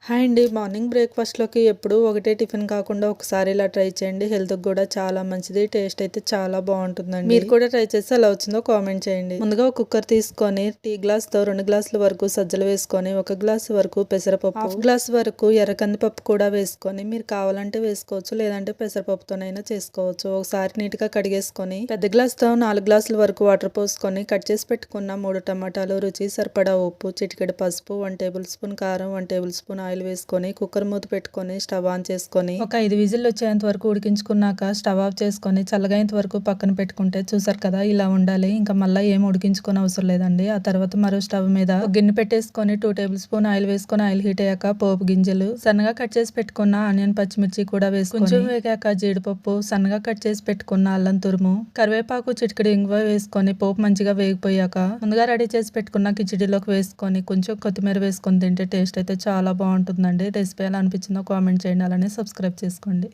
Hi అండి. Morning బ్రేక్‌ఫాస్ట్‌లోకి ఎప్పుడూ ఒకటే టిఫిన్ కాకుండా ఒకసారి ఇలా ట్రై చేయండి. హెల్త్‌కి కూడా చాలా మంచిది. టేస్ట్ అయితే చాలా బావుంటుందండి. మీరు కూడా ట్రై చేసి ఎలా వచ్చిందో కామెంట్ చేయండి. ముందుగా ఒక కుక్కర్ తీసుకొని టీ గ్లాస్‌తో 2 గ్లాసుల వరకు సజ్జలు వేసుకొని, 1 గ్లాసు వరకు పెసరపప్పు, హాఫ్ గ్లాస్ వరకు ఎర్ర కందిపప్పు కూడా వేసుకొని, మీరు కావాలంటే వేసుకోవచ్చు, లేదంటే పెసరపప్పుతోనైనా చేసుకోవచ్చు. ఒకసారి నీట్‌గా కడిగేసుకొని, పెద్ద గ్లాస్‌తో 4 గ్లాసుల వరకు వాటర్ పోసుకొని, కట్ చేసి పెట్టుకున్న 3 టమాటాలు, రుచికి సరిపడా ఉప్పు, చిటికెడు పసుపు, 1 టేబుల్ స్పూన్ కారం, 1 టేబుల్ స్పూన్ ఆయిల్ వేసుకొని కుక్కర్ మూత పెట్టుకొని స్టవ్ ఆన్ చేసుకొని ఒక 5 విజిల్లు వచ్చేంత వరకు ఉడికించుకున్నాక స్టవ్ ఆఫ్ చేసుకొని చల్లగైనంత వరకు పక్కన పెట్టుకుంటే చూసారు కదా ఇలా ఉండాలి. ఇంకా మళ్ళీ ఏం ఉడికించుకొని అవసరం లేదండి. ఆ తర్వాత మరో స్టవ్ మీద ఒక గిన్నె పెట్టేసుకొని 2 టేబుల్ స్పూన్ ఆయిల్ వేసుకొని ఆయిల్ హీట్ అయ్యాక పోపు గింజలు, సన్నగా కట్ చేసి పెట్టుకున్న ఆనియన్ పచ్చిమిర్చి కూడా వేసుకొని కొంచెం వేగాక జీడిపప్పు, సన్నగా కట్ చేసి పెట్టుకున్న అల్లం తురుము, కరివేపాకు, చిటికెడు ఇంగువ వేసుకొని పోపు మంచిగా వేగిపోయాక ముందుగా రెడీ చేసి పెట్టుకున్న కిచిడిలోకి వేసుకొని కొంచెం కొత్తిమీర వేసుకొని తింటే టేస్ట్ అయితే చాలా బాగుంటుందండి. రెసిపీ ఎలా అనిపించిందో కామెంట్ చేయండి. అలానే సబ్స్క్రైబ్ చేసుకోండి.